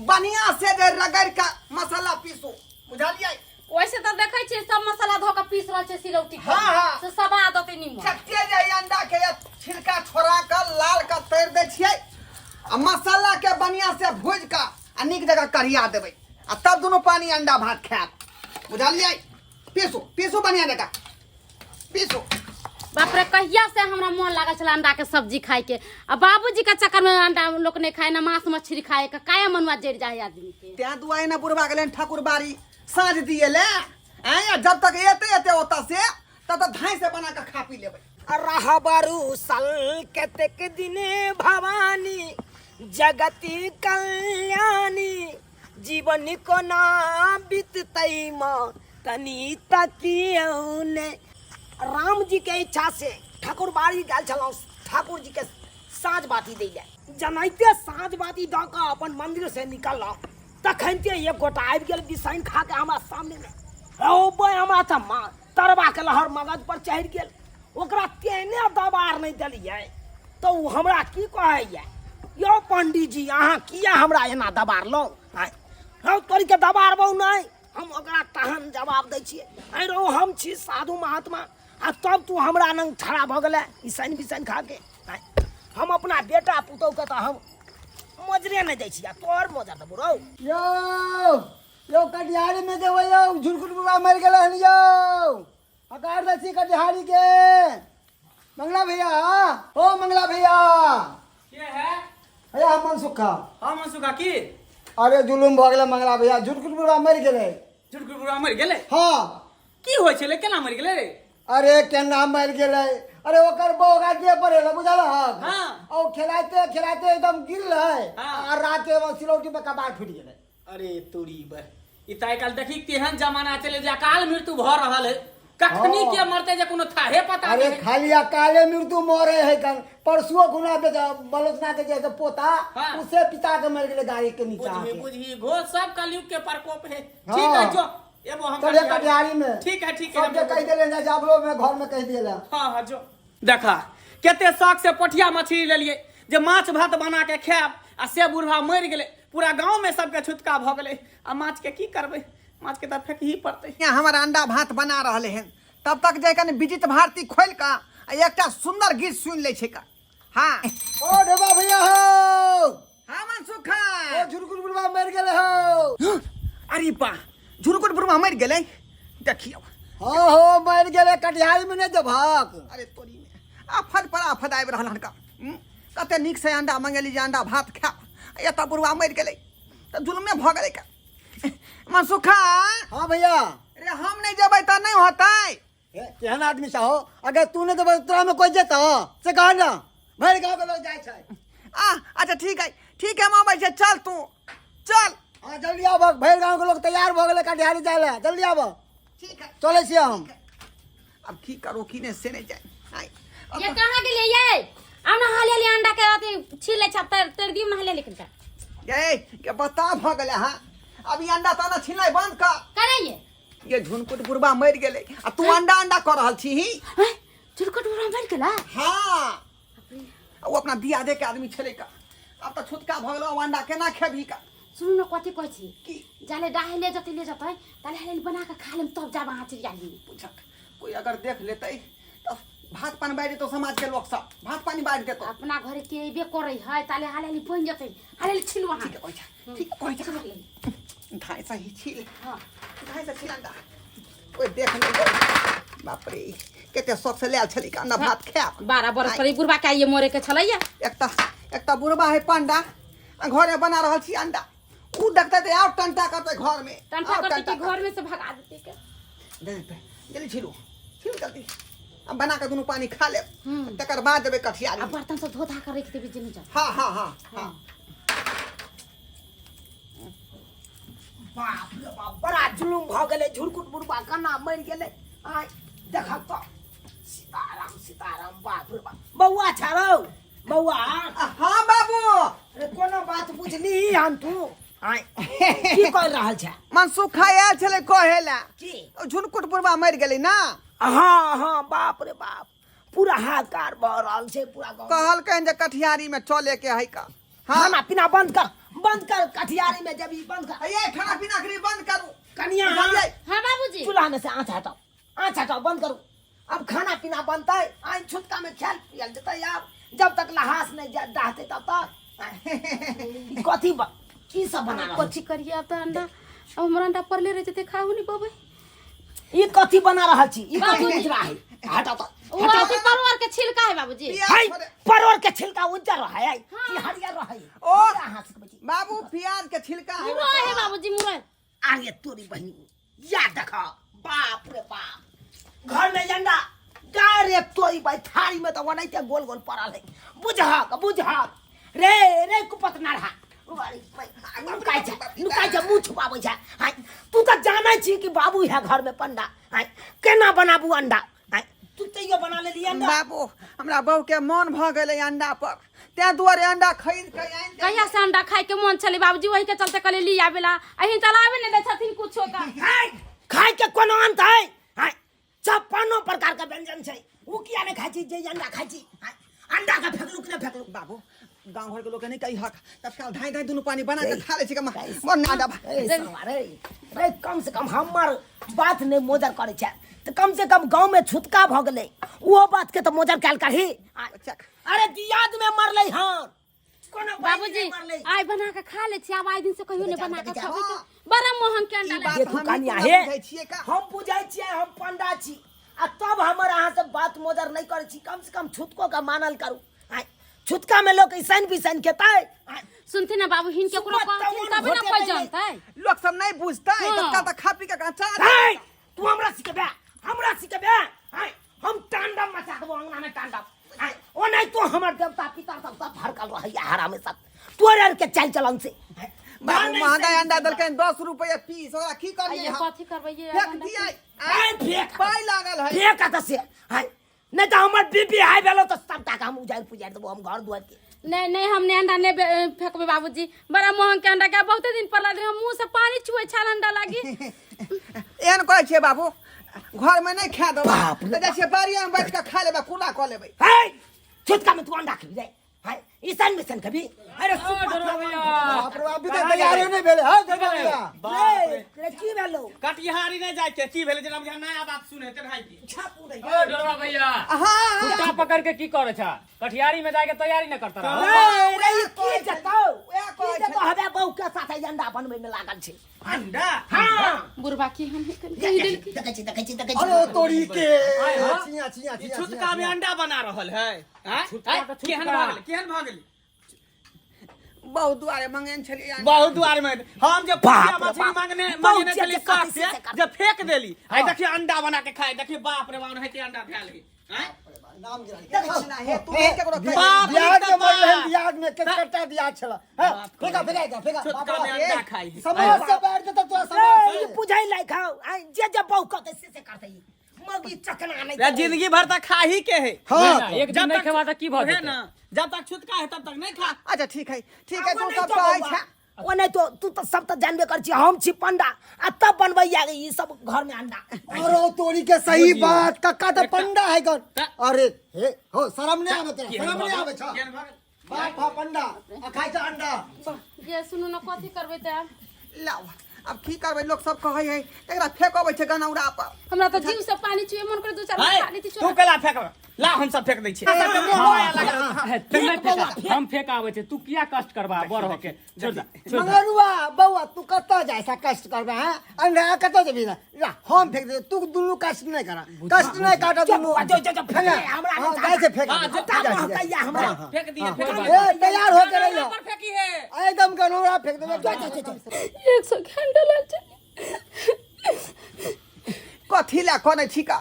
बढ़िया से जे रगड़ का मसाला पीसो बुझलिए। वैसे तो देखे छी सब मसाला धो के पीस रहल छै सिलौटी पर। हाँ। से सब आदत निमन चट्टे जे अंडा के छिलका छोड़ा के लाल के तैर दे छियै आ मसाला के बढ़िया से भूज के आ नीक जगह कढ़िया देबै आ तब दोनों पानी अंडा भात खायब बुझलिए। पीसो पीसो बढ़िया जगह पीसो। बाप रे कहिया से हमरा मन लागल छल अंडा के सब्जी खाए के आ बाबूजी के चक्कर में अंडा लोग नहीं खाए ना मांस मछली खाए का काया मनवा जड़ जाए आदमी के। त्या दुआई ना बुढ़वा गेले ठाकुर बाड़ी साँझ दिए ले जब तक एते होता से तब तक धाई से बना के खा पी लेबै। रहबरु सल कतेक दिने भवानी जगति कल्याणी जीवन को ना बीततई माँ तनी तकियौने। राम जी के इच्छा से ठाकुर बाड़ी गल छलौ ठाकुर जी के साँझ बाती दै ले जनाइते साँझ बाती द के अपन मंदिर से निकलौ तखनते एक गोटा आबि गेल बिसाइन खा के हमरा सामने में ओ बे हमरा त तरबा के लहर मगज पर चढ़ि गेल ओकरा तेने दबार नहीं देलिए तो उ हमरा की कहैया यो पंडित जी अहाँ किया हमरा एना दबारलौ हम तोरी के दबारबौ नहीं हम ओकरा तहन जवाब दै छियै अरे हम छी साधु महात्मा आ तब तू हमरा नंग खड़ा भ गेले ईसन बिसन खा के हम अपना बेटा पुतौ के त हम मजरे नहीं दै छियै तोर मजर देबौ रौ। यो कटिहारी में देवो यो झुरकुट बुआ मर गेल हन यो अकार दसी कटिहारी के मंगला भैया ओ मंगला भैया के है भैया हम मनसुखा। हां मनसुखा की अरे जुलुम भ गेल मंगला भैया झुरकुट बुआ मर गेले। झुटकुट बुढ़ा मर गेले हाँ की होय छले केना मर गेले रे। अरे केना मर गेले अरे ओकर बौगा दे पड़े बुझल हाँ। ओ खिलाते खिलाते एकदम गिर रहे हाँ। आ रात में सिलौटी में कबाड़ फूट गेले। अरे तोरी बे ई ताई काल देखी केहन जमाना चले जे अकाल मृत्यु भ रहल है कखनी हाँ। के मरते जे कोनो थाहे पता अरे नहीं। खाली अकाले मृत्यु मरे है कल परसुओ गुना बलोचना के जैसे पोता हाँ। उसे पिता के मर गेले गाड़ी के नीचे बुझी आके। बुझी घो सब कलयुग के प्रकोप है। हाँ। ठीक है जो एबो हम चले कटिहारी में ठीक है सबके कह देले ना जाबलो में घर में कह देले। हां हां जो देखा केते शौक से पोठिया मछली ले लिए जे माछ भात बना के खायब आ से बुढ़वा मर गेले पूरा गांव में सबके छुटका भ गेले आ माछ के की करबे माछ के त फेंक ही पड़ते। यहाँ हमारा अंडा भात बना रहले हैं तब तक जे कने विजित भारती खोल का एकटा सुंदर गीत सुन ले छै का। हाँ ओ ढेबा भैया हो हाँ मनसुखा ओ झुरकुट बुढ़वा मर गेले हो। अरे बा झुरकुट बुढ़वा मर गेले देखियो। हाँ हो मर गेले कटिहारी में ने जभक। अरे तोरी में आफत पर आफत आबि रहल हन का कते नीक से अंडा मंगेली जे अंडा भात खा एता बुढ़वा मर गेले त जुलमे भ गेले का। मनसुखा हाँ भैया अरे हम नहीं जेबै त नहीं होतै। केहन आदमी सा हो अगर तू ने तो तोरा में कोई जेता से कह ना भर गांव के लोग जाय छै। अच्छा ठीक है मामा से चल तू चल। हाँ जल्दी आब भर गांव के लोग तैयार भ गेले कटिहारी जाय ले जल्दी आब ठीक है चले छी हम। अब की करो की ने से नहीं जाए आई अब ये कहां गेले ये आना हाले ले अंडा के अथी छील ले छप तर दी महले लेकिन का ये के बता भ गेले हां अभी अंडा ताना छिलाई बंद कर करे ये झुनकुट बुढ़वा मर गेले आ तू अंडा कर रहल छी ही। झुरकुट बुढ़वा मर गेला। हां वो अपना दिया दे के आदमी छले का अब तो छुटका भ गेलो अंडा केना खेबी का। सुन न कथि कहै छी की जाले डाहे ले जते ले जतै ताले हाले बना के खा लेम तब जाब अहाँ चली जाली। पूछक कोई अगर देख लेते तो भात पानी बांट देतो समाज के लोग सब भात पानी बांट देतो। अपना घरे के बे करे है ताले हाले बन जतै हाले छिल वहां ठीक है कोई धाय से ही छील। हां धाय से छील अंडा कोई देख ले बाप रे केते शौक से लेल छली का अंडा भात खा 12 बरस पर बुढ़वा के ये मोरे के छलैया एकटा बुढ़वा है पंडा घर में बना रहल छी अंडा उ देखते ते आउ टंटा करते घर में टंटा करते कि घर में से भगा देते के दे जल्दी छिलो छिल जल्दी अब बना के दोनों पानी खा ले तकर बाद देबे कठियारी। अब बर्तन से धो धा कर रख देबे जिन जा। हां बाप रे बाप बड़ा जुलुम भ गेले झुरकुट बुढ़वा कना मर गेले आय देखा तो सीताराम बाप रे बाप बौआ छारो बौआ हां बाबू अरे कोनो बात पूछली हम तू आय की कर रहल छ मनसुख आयल छले कहेला की झुनकुट बुढ़वा मर गेलै ना। हाँ हाँ बाप रे बाप पूरा हाहाकार भ रहल छै पूरा गांव कहल कहीं जे कठियारी में चले के है का हाँ। खाना पीना बंद कर कटियारी में जब बंद कर ये खाना पीना के लिए बंद करू कनिया बुझलियै? हाँ बाबूजी चूल्हा में से आँच हटाओ बंद करो। अब खाना पीना बनता है आई छुटका में खेल पियल जता यार जब तक लहास नहीं डाहते तब तक कथी की सब बना रहा कथी करिए अब तो अंडा अब हमारा अंडा परले रह जते खाऊ नहीं पाबे ये कथी बना रहा छी ये कथी बाबूजी। बेच रहा है हटाओ तो वो अथी परवर के छिलका है बाबूजी पियाज हाय थोड़े- परवर के छिलका उज्जर रहा है कि हरियर रहा है ओ। हरियर हाथ से बची। बाबू प्याज के छिलका है मुरई है बाबूजी मुरई आगे तोरी बहनी याद देखा बाप रे बाप घर में अंडा डायरेक्ट तोरी भाई थारी में तो वनाइते गोल गोल पड़ल है बुझा रे कुपत ना रहा नुकाई जा मुंह छुपाबै छै हाय तू तो जानै छी कि बाबू है घर में पंडा हाय केना बनाबू अंडा हाय तू तैयो बना लेली अंडा बाबू हमरा बहू के मन भ गेलै अंडा पर ते दुआरे अंडा खरीद के आनि दे। कहिया से अंडा खाए के मन चले बाबूजी वही के चलते कले ली आवेला अहीं चलावे नहीं दे छथिन कुछो का हाय खाय के कोनो अंत है हाय 56 प्रकार का व्यंजन छै उ किया ने खाइ छी जे अंडा खाइ छी हाय अंडा का फेकलू कि नहीं फेकलू बाबू गांव घर के लोग के नहीं कही हक तत्काल धाई धाई दुनू पानी बना के खा ले छी कमा मन ना दबा रे कम से कम हमर बात नहीं मोजर करे छै तो कम से कम गांव में छुटका भ गेलै वो बात के तो मोजर कैल करही अरे दियाद में मरलै हन कोनो बाबूजी आई बना के खा ले छी अब आई दिन से कहियो नहीं बना के खाबे के बड़ा मोहन के अंडा बात लागे देखू हम कनिया पूरा हे बुझै छियै का? हम बुझै छियै हम पंडा छी आ तब हमर अहाँ से बात मोजर नहीं करे छी कम से कम छुटको का मानल करू आय छुटका में लोग ऐसन भी सन खेतै सुनते ना बाबू हिन के कोनो कहथिन तबे ना कोई जानतै लोग सब नहीं बुझता है हाँ। तत्काल तक खा पी के कचा हाय तू हमरा सिखेबे हाय हम तांडव मचा देबो अंगना में तांडव हाय ओ नहीं तो हमर देवता पितर सब भड़कल रहैया हरा में सब तोरे आर के चल चलन से हाय, बाबू नहीं महंगा सही अंडा सही दलकै 10 रुपया पीस ओकरा की करिए ये हम कथी करबै ये फेंक अंडा? दियै हाय फेंक पाई लागल है फेंक कत से हाय नहीं तो हमर बीपी हाई भेलो तो सब टाका हम उजाड़ पुजाड़ देबो हम घर दुआर के नहीं हमने अंडा नहीं फेंकबे बाबूजी बड़ा मोहन के अंडा के बहुते दिन पर लागे मुंह से पानी छुए छाल अंडा लागी एहन कहै छियै बाबू घर में नहीं खा देबै बाप रे तऽ जाइ छियै बाड़िया में बैठ के खा लेबै कुला कऽ लेबै हाय छुटका में तू अंडा खबी जाय हाय ईसन मिशन कभी अरे बाप रे बाप, अभी तक तैयारी नहीं भेले हां देखा भैया रे की भेलो कटिहारी नहीं जाए के की भेले जना बुझा नया बात सुने ते भाई की छापू रे ओ डरवा भैया हाँ कुत्ता पकड़ के की करे छा कटिहारी में जाके तैयारी न करता रहा रे की जताओ वएह कहै की जताओ हबे बहु के साथ अंडा बनबै में लागल छै अंडा हां बुरबा की हम कही दिल की देखै छी अरे तोरी के हाँ। छिया छिया ई छिया छुटका में अंडा बना रहल है हैं छुटका तो केहन छुटका। केहन भ गेलै बहुत दुआरे मंगेन छलियै अंडा। बहुत दुआर में हम जे बाप पुछिया रे मछली बाप। मांगने बहुत मांगने जे चली जे साथ काटी से से काटी। जे फेंक देली आई देखिए अंडा बना के खाए देखिए बाप रे बाप है अंडा फैल गई हैं नाम गिरा देखै छी ना हे तू नहीं केकरो कहि बाप रे बियाज में मर रहे बाप। बियाज में के कट्टा दिया छला हां फेंका फेंका छुटका में अंडा खाई समाज से बैठ के तो ए समाज ई से बुझाई लाई खाओ आई जे बहु कहते से करते ई मगी चकना नहीं रे जिंदगी भर तक खा ही के है हाँ, एक दिन नहीं खेवा तो की भऽ है जेतै? ना जब तक छुटका है तब तक नहीं खा अच्छा ठीक है तू सब कहै छै ओ नहीं तो तू तो सब तो जानबे कर छी हम छी पंडा आ तब बनबैया ई सब घर में अंडा अरे तोरी के सही बात कक्का तो पंडा है कर ता- अरे हे हो शर्म नहीं आवे तेरा शर्म नहीं आवे छा केहन भऽ गेल? बाप हा पंडा आ खाइ छ अंडा ये सुनु न कथी करबै त लाओ अब की करबै लोग सब कहै है एकरा फेकबै छै गनौरा पर हमरा त जीव से पानी छुए मन करे दू चार है, खा लीती तू केला फेंक ला हम सब फेंक दै छियै तू नहीं फेंका हम फेंक आवे छे तू किया कष्ट करबा बड़ होके छोड़ दे छोड़ दे मंगरुआ बउआ तू कत जाय सा कष्ट करबे हैं अंडा कत जेबी ना ला हम फेंक दे तू दुनु कष्ट नहीं करा कष्ट नहीं काटा दुनु जो फेंक हमरा हां जैसे फेंक हाँ, जो ता कहैया हमरा फेंक दिए फेंक हाँ। दिए ए तैयार हो के रहियो पर फेंकी है एकदम गनौरा फेंक देबे 100 घंटा लग कथी ला करै छी का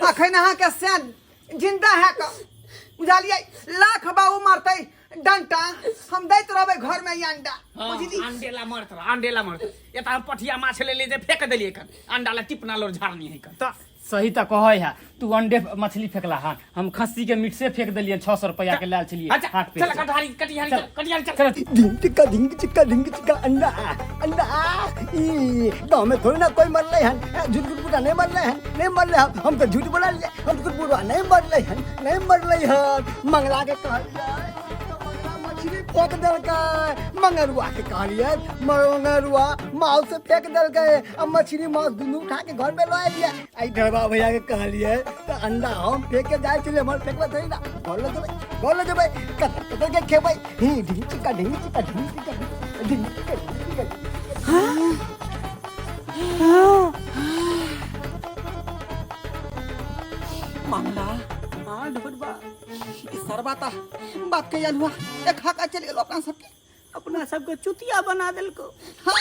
अखन अहाँ के से जिंदा है का बुझलियै लाख बाबू मारतै डंटा हम दैत रहबै घर में ई अंडा बुझली अंडेला मरत एता हम पठिया माछ ले ले जे फेंक देलिए कन अंडा ला टिपना लोर झाड़नी है कन तो सही तो कहै है तू अंडे मछली फेंकला हां हम खस्सी के मीट से फेंक देलिए 600 रुपया के लाल छलिए अच्छा हाट पे चल कटिहारी चल चल ढिंग चिक्का अंडा अंडा ई तो हमें थोड़ी ना कोई मरले हन झूठ बुरा नहीं मरले हन नहीं मरले हम तो झूठ बोला लिए हम झूठ बुरा नहीं मरले हन मंगला के कहल जाए तो मंगला मछली फेंक देलकै। मंगरुआ के कहलिए मंगरुआ माल से फेंक देलकै। अब मछली मांस दुनू उठा के घर पे लो आइए। आई ढरबा भैया के कहलिए तो अंडा हम फेंक के जाए चले हमर फेंकबे थोड़ी ना। घर ले जेबै कत के खेबै। ढिंग चिका ढिंग चिका ढिंग चिका ढिंग चिका। मंगला हाँ ढोलबा सरबा ता बाप के अलुआ एक हाका चले गेलो अपना सबके। अपना सबके चुतिया बना दिल को। हाँ